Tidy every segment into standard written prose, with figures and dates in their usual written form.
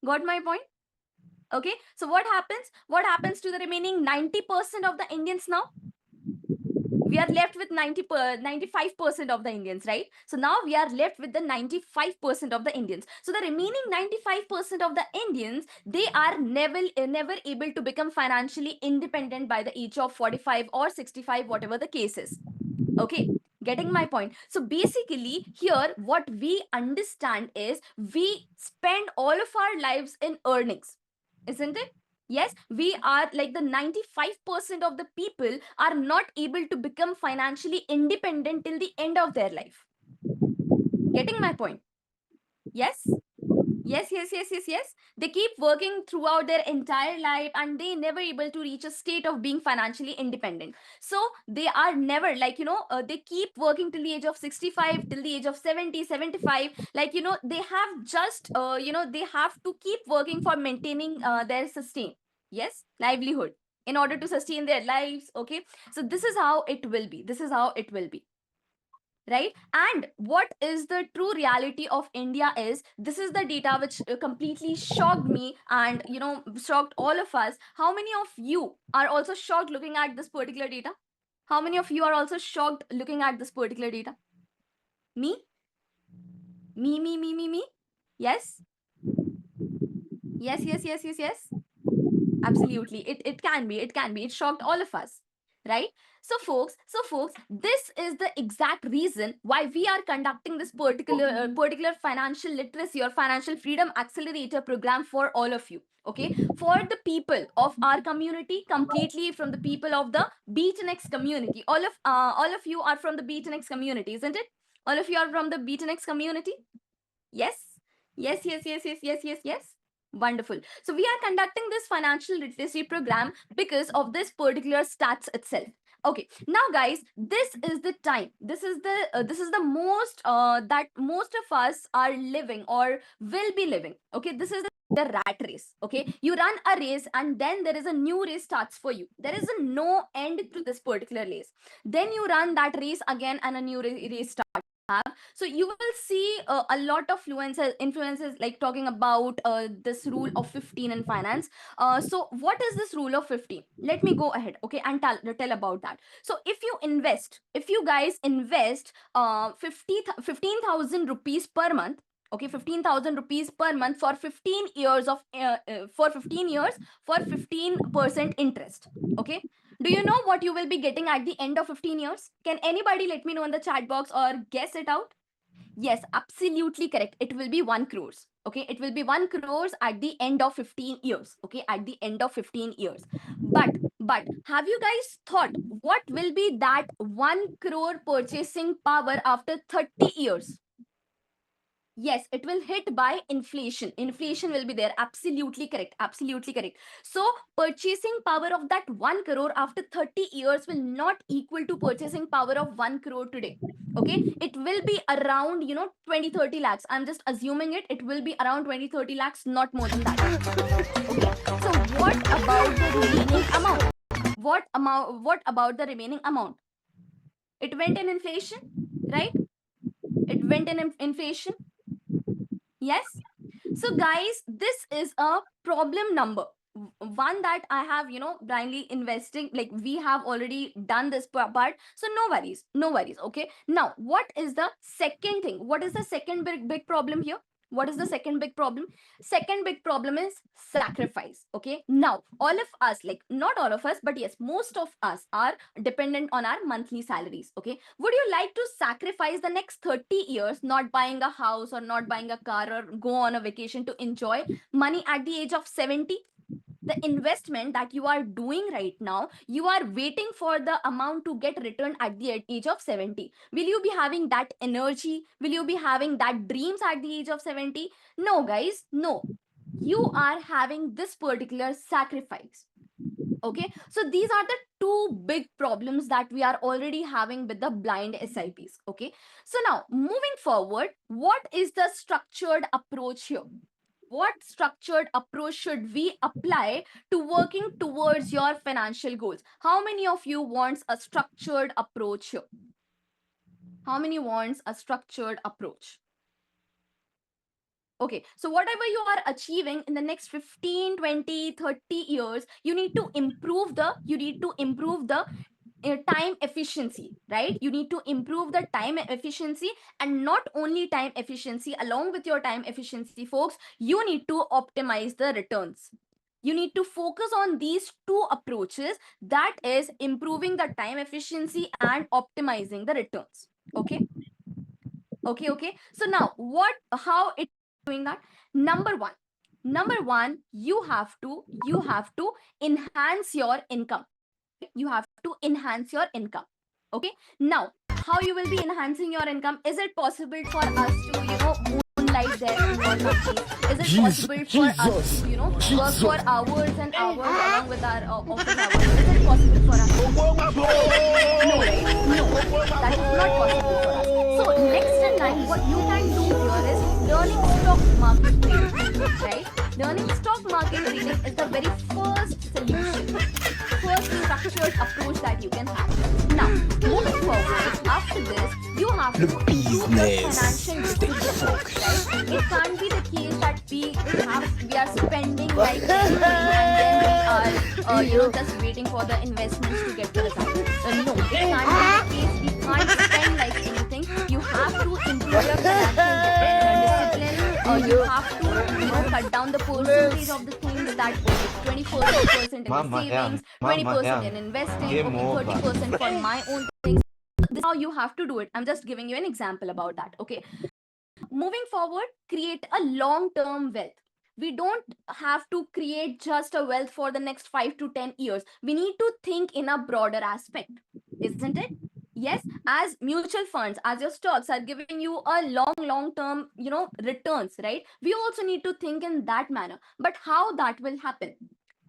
Got my point? Okay, so what happens to the remaining 90% of the Indians now? We are left with 95% of the Indians, right? So now we are left with the 95% of the Indians. So the remaining 95% of the Indians, they are never able to become financially independent by the age of 45 or 65, whatever the case is. Okay, getting my point? So basically here what we understand is we spend all of our lives in earnings, isn't it? Yes, we are like the 95% of the people are not able to become financially independent till the end of their life. Getting my point? Yes. Yes. They keep working throughout their entire life and they never able to reach a state of being financially independent. So they are never like, they keep working till the age of 65, till the age of 70, 75. Like, they have just, they have to keep working for maintaining their sustain. Yes, livelihood in order to sustain their lives. Okay. So this is how it will be. This is how it will be, right? And what is the true reality of India is, this is the data which completely shocked me and shocked all of us. How many of you are also shocked looking at this particular data? How many of you are also shocked looking at this particular data? Me me me me me me Yes, yes. Absolutely, it can be, it shocked all of us, right? So folks, this is the exact reason why we are conducting this particular financial literacy or financial freedom accelerator program for all of you. Okay, for the people of our community, completely from the people of the BeatNext community. All of you are from the BeatNext community, isn't it? All of you are from the BeatNext community. Yes, yes. Wonderful. So we are conducting this financial literacy program because of this particular stats itself. Okay, now guys, this is the time. This is the most that most of us are living or will be living. Okay, this is the rat race. Okay, you run a race and then there is a new race starts for you. There is a no end to this particular race. Then you run that race again and a new race starts. So you will see a lot of influences like talking about this rule of 15 in finance. So what is this rule of 15? Let me go ahead, okay, and tell about that. So if you guys invest 15,000 rupees per month, okay, 15,000 rupees per month for 15 years of for 15 years for 15% interest. Okay, do you know what you will be getting at the end of 15 years? Can anybody let me know in the chat box or guess it out? Yes, absolutely correct. It will be 1 crores. Okay, it will be 1 crores at the end of 15 years. Okay, at the end of 15 years. But have you guys thought what will be that 1 crore purchasing power after 30 years? Yes, it will hit by inflation. Inflation will be there. Absolutely correct. Absolutely correct. So, purchasing power of that 1 crore after 30 years will not equal to purchasing power of 1 crore today. Okay, it will be around 20 30 lakhs. I'm just assuming it will be around 20 30 lakhs, not more than that. Okay, so what about the remaining amount? What about the remaining amount? It went in inflation, right? It went in inflation. Yes. So guys, this is a problem number one that I have, blindly investing, like we have already done this part. So no worries. Okay, now what is the second thing? What is the second big problem here? What is the second big problem? Second big problem is sacrifice. Okay, now all of us, like not all of us, but yes, most of us are dependent on our monthly salaries. Okay, would you like to sacrifice the next 30 years not buying a house or not buying a car or go on a vacation to enjoy money at the age of 70? The investment that you are doing right now, you are waiting for the amount to get returned at the age of 70. Will you be having that energy? Will you be having that dreams at the age of 70? No guys, no. You are having this particular sacrifice. Okay, so these are the two big problems that we are already having with the blind SIPs. Okay, so now moving forward, what is the structured approach here? What structured approach should we apply to working towards your financial goals? How many of you wants a structured approach here? How many wants a structured approach? Okay, so whatever you are achieving in the next 15, 20, 30 years, you need to improve the time efficiency, right? You need to improve the time efficiency, and not only time efficiency, along with your time efficiency, folks, you need to optimize the returns. You need to focus on these two approaches, that is improving the time efficiency and optimizing the returns. Okay, okay. So now how it doing that? Number one, you have to enhance your income. You have to enhance your income. Okay, now how you will be enhancing your income? Is it possible for us to moonlight there in your companies? Is it possible for us to work for hours and hours along with our office hours? Is it possible for us? No, right? No, that is not possible for us. So next in line, what you can do here is learning stock market trading, right? Learning stock market trading is the very first solution, first structured approach that you can have. Now, moving forward, after this, you have to improve your financial discipline, right? It can't be the case that we are spending like anything, and then we are just waiting for the investments to get the result. No, it can't be the case. We can't spend like anything. You have to improve your financial discipline. You have to cut down the percentage of the things that 20% in the savings, 20% in investing, okay, 30% for my own things. This is how you have to do it. I'm just giving you an example about that. Okay. Moving forward, create a long-term wealth. We don't have to create just a wealth for the next 5 to 10 years. We need to think in a broader aspect, isn't it? Yes, as mutual funds, as your stocks are giving you a long term returns, right? We also need to think in that manner. But how that will happen,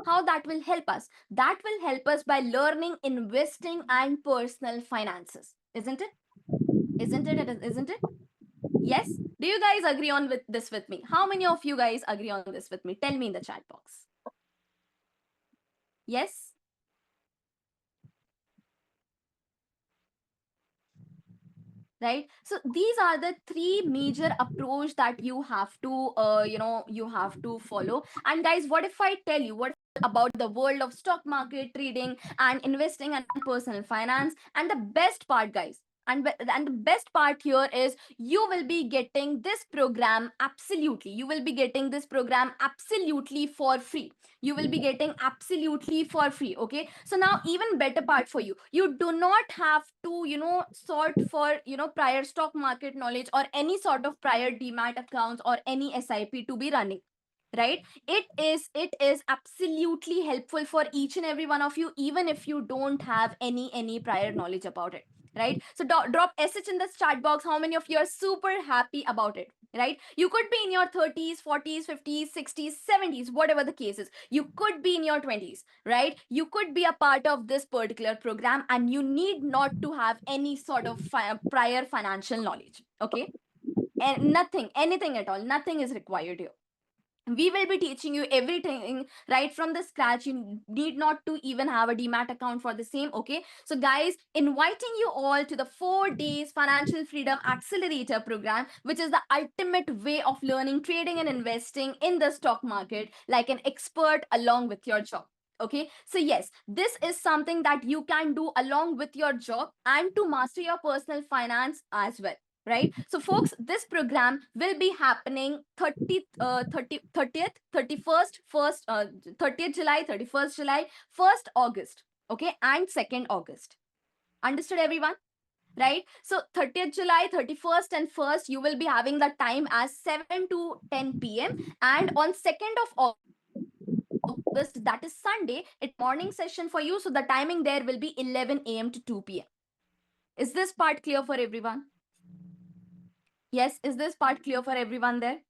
how that will help us? That will help us by learning investing and personal finances, isn't it? Isn't it? Yes, do you guys agree on with this with me? How many of you guys agree on this with me? Tell me in the chat box. Yes, right? So these are the three major approach that you have to you have to follow. And guys, what if I tell you what about the world of stock market trading and investing and personal finance? And the best part, guys, and the best part here is you will be getting this program absolutely, you will be getting this program absolutely for free. You will be getting absolutely for free. Okay, so now even better part for you, you do not have to sort for prior stock market knowledge or any sort of prior demat accounts or any SIP to be running, right? It is absolutely helpful for each and every one of you, even if you don't have any prior knowledge about it, right? So drop sh in the chat box how many of you are super happy about it, right? You could be in your 30s, 40s, 50s, 60s, 70s, whatever the case is. You could be in your 20s, right? You could be a part of this particular program, and you need not to have any sort of prior financial knowledge. Okay, and nothing, anything at all, nothing is required here. We will be teaching you everything right from the scratch. You need not to even have a demat account for the same. Okay, so guys, inviting you all to the 4 days financial freedom accelerator program, which is the ultimate way of learning trading and investing in the stock market like an expert along with your job. Okay, so yes, this is something that you can do along with your job and to master your personal finance as well, right? So folks, this program will be happening 30th 31st 30th July, 31st July, 1st August, okay, and 2nd August. Understood, everyone? Right? So 30th July, 31st and 1st, you will be having the time as 7 to 10 p.m. And on 2nd of August, that is Sunday, it's morning session for you. So the timing there will be 11 a.m. to 2 p.m. Is this part clear for everyone? Yes, is this part clear for everyone there?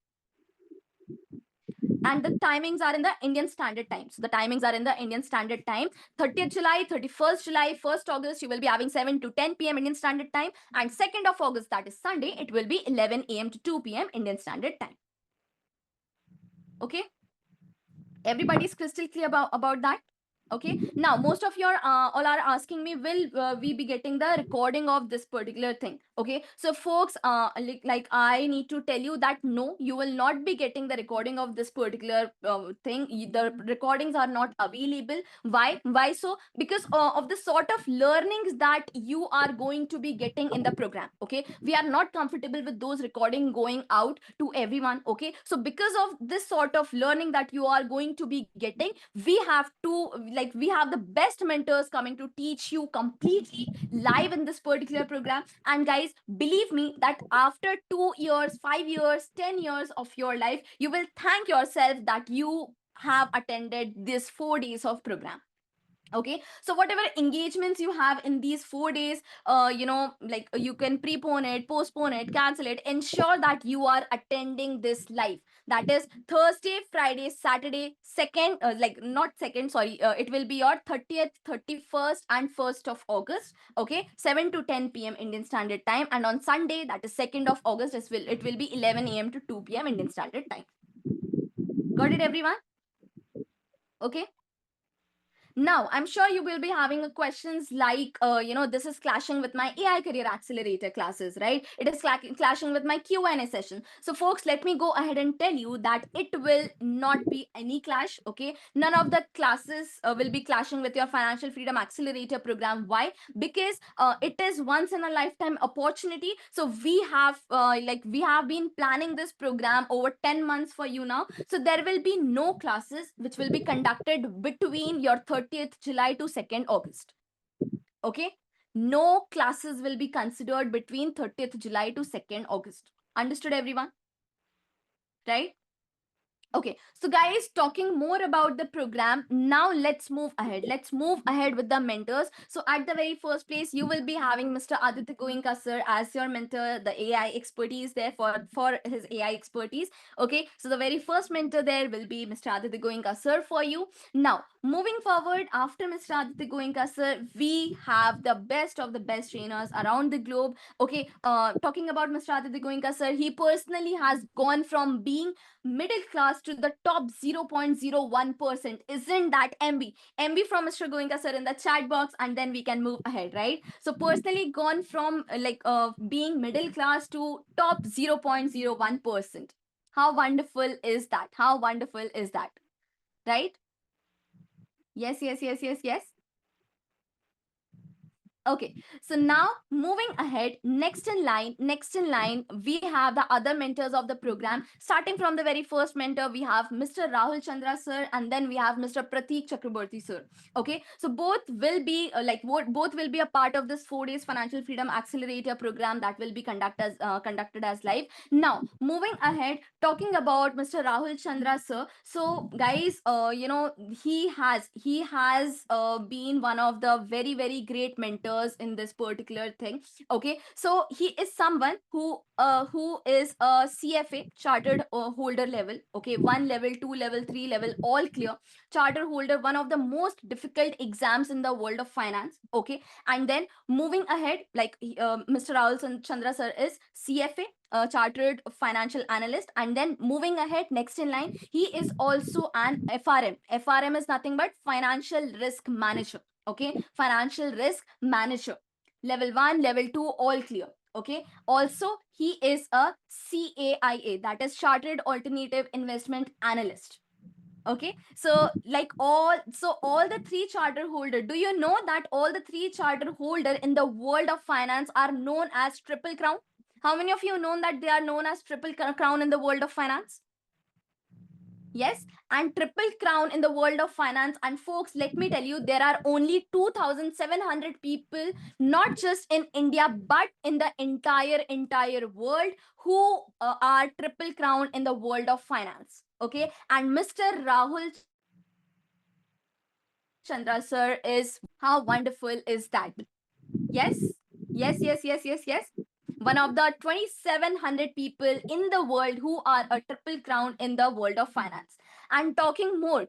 And the timings are in the Indian Standard Time. So the timings are in the Indian Standard Time. 30th July, 31st July, 1st August, you will be having 7 to 10 p.m. Indian Standard Time. And 2nd of August, that is Sunday, it will be 11 a.m. to 2 p.m. Indian Standard Time. Okay? Everybody's crystal clear about that? Okay, now most of your all are asking me, will we be getting the recording of this particular thing? Okay, so folks, like I need to tell you that no, you will not be getting the recording of this particular thing. The recordings are not available. Why so? Because of the sort of learnings that you are going to be getting in the program. Okay, we are not comfortable with those recording going out to everyone. Okay, so because of this sort of learning that you are going to be getting, we have to, like, we have the best mentors coming to teach you completely live in this particular program. And guys, believe me that after 2 years, 5 years, 10 years of your life, you will thank yourself that you have attended this 4 days of program. Okay, so whatever engagements you have in these 4 days, like you can prepone it, postpone it, cancel it, ensure that you are attending this live. That is Thursday, Friday, Saturday, second, like not second, sorry, it will be your 30th, 31st and 1st of August. Okay, 7 to 10 p.m. Indian Standard Time, and on Sunday, that is 2nd of August, it will be 11 a.m. to 2 p.m. Indian Standard Time. Got it, everyone? Okay. Now, I'm sure you will be having questions like, this is clashing with my AI Career Accelerator classes, right? It is clashing with my Q&A session. So, folks, let me go ahead and tell you that it will not be any clash, okay? None of the classes will be clashing with your Financial Freedom Accelerator program. Why? Because it is once in a lifetime opportunity. So, we have been planning this program over 10 months for you now. So, there will be no classes which will be conducted between your 30th July to 2nd August. Okay, no classes will be considered between 30th July to 2nd August. Understood, everyone? Right? Okay, so guys, talking more about the program, now let's move ahead. Let's move ahead with the mentors. So at the very first place, you will be having Mr. Aditya Goenka sir as your mentor, the AI expertise there for his AI expertise. Okay, so the very first mentor there will be Mr. Aditya Goenka sir for you. Now, moving forward, after Mr. Aditya Goenka sir, we have the best of the best trainers around the globe. Okay, talking about Mr. Aditya Goenka sir, he personally has gone from being middle class to the top 0.01%. Isn't that MB? MB from Mr. Goenka sir in the chat box, and then we can move ahead, right? So personally gone from being middle class to top 0.01%. How wonderful is that? How wonderful is that? Right? Yes, yes, yes, yes, yes. Okay, so now moving ahead, next in line, we have the other mentors of the program. Starting from the very first mentor, we have Mr. Rahul Chandra sir, and then we have Mr. Prateek Chakraborty sir. Okay, so both will be both will be a part of this 4 days Financial Freedom Accelerator program that will be conducted as live. Now, moving ahead, talking about Mr. Rahul Chandra sir. So, guys, he has been one of the very great mentors in this particular thing. Okay, so he is someone who is a CFA chartered holder level. Okay, 1 level, 2 level, 3 level, all clear. Charter holder, one of the most difficult exams in the world of finance. Okay, and then moving ahead, Mr. Rahul Chandra sir is CFA, chartered financial analyst, and then moving ahead, next in line, he is also an FRM. FRM is nothing but financial risk manager. Okay, financial risk manager, level 1, level 2, all clear. Okay, also he is a CAIA, that is chartered alternative investment analyst. Okay, so all the three charter holder, do you know that all the three charter holder in the world of finance are known as triple crown? How many of you know that they are known as triple crown in the world of finance? Yes, and triple crown in the world of finance. And folks, let me tell you, there are only 2,700 people, not just in India, but in the entire world, who are triple crown in the world of finance. Okay, and Mr. Rahul Chandra sir is, how wonderful is that? Yes, yes, yes, yes, yes, yes. One of the 2,700 people in the world who are a triple crown in the world of finance. And talking more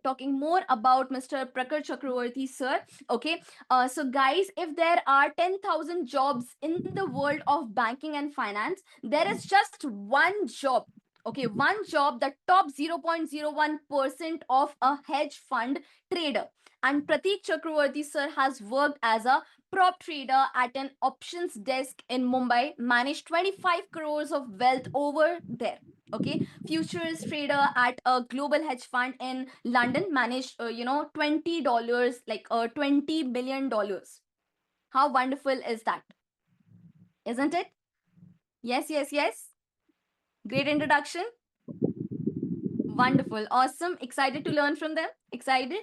about Mr. Prakhar Chakraborty sir. Okay, so guys, if there are 10,000 jobs in the world of banking and finance, there is just one job. Okay, one job, the top 0.01% of a hedge fund trader. And Pratik Chakravarti sir has worked as a prop trader at an options desk in Mumbai, managed 25 crores of wealth over there. Okay, futures trader at a global hedge fund in London, managed $20, like $20 million. How wonderful is that, isn't it? Yes, yes, yes. Great introduction. Wonderful. Awesome. Excited to learn from them? Excited?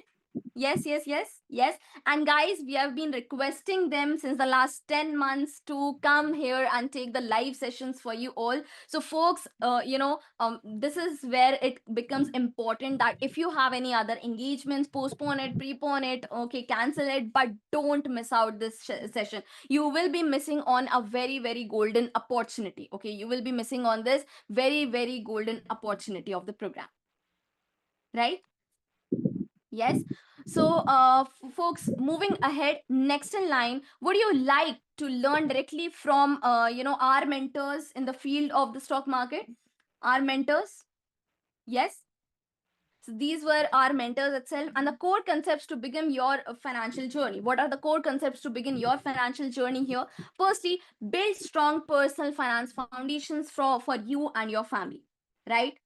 Yes, yes, yes, yes. And guys, we have been requesting them since the last 10 months to come here and take the live sessions for you all. So, folks, this is where it becomes important that if you have any other engagements, postpone it, prepone it, okay, cancel it, but don't miss out this session. You will be missing on a very, very golden opportunity. Okay, you will be missing on this very, very golden opportunity of the program, right? Yes. So, folks, moving ahead, next in line, would you like to learn directly from, our mentors in the field of the stock market? Our mentors? Yes. So these were our mentors itself, and the core concepts to begin your financial journey. What are the core concepts to begin your financial journey here? Firstly, build strong personal finance foundations for you and your family, right?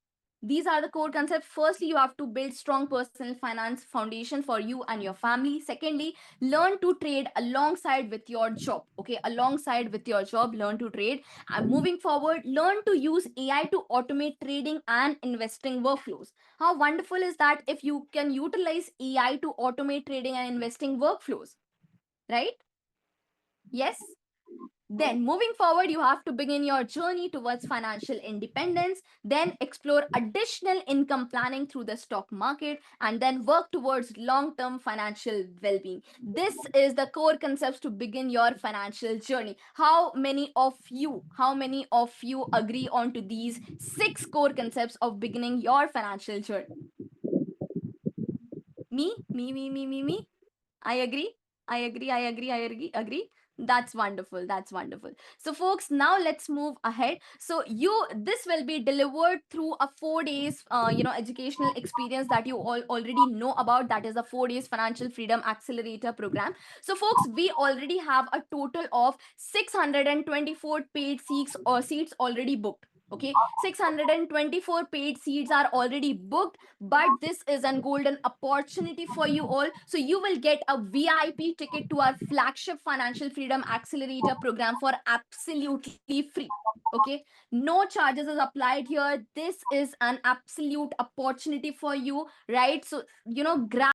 These are the core concepts. Firstly, you have to build strong personal finance foundation for you and your family. Secondly, learn to trade alongside with your job. Okay, alongside with your job, learn to trade. And moving forward, learn to use AI to automate trading and investing workflows. How wonderful is that if you can utilize AI to automate trading and investing workflows, right? Yes. Then, moving forward, you have to begin your journey towards financial independence, then explore additional income planning through the stock market, and then work towards long term financial well being. This is the core concepts to begin your financial journey. How many of you agree on to these 6 core concepts of beginning your financial journey? Me. I agree. I agree. I agree. I agree. Agree. That's wonderful. That's wonderful. So, folks, now let's move ahead. So, this will be delivered through a 4 days, educational experience that you all already know about. That is the 4 days Financial Freedom Accelerator program. So, folks, we already have a total of 624 paid seats already booked. Okay, 624 paid seats are already booked, but this is a golden opportunity for you all. So you will get a VIP ticket to our flagship Financial Freedom Accelerator program for absolutely free. Okay, no charges is applied here. This is an absolute opportunity for you, right? So grab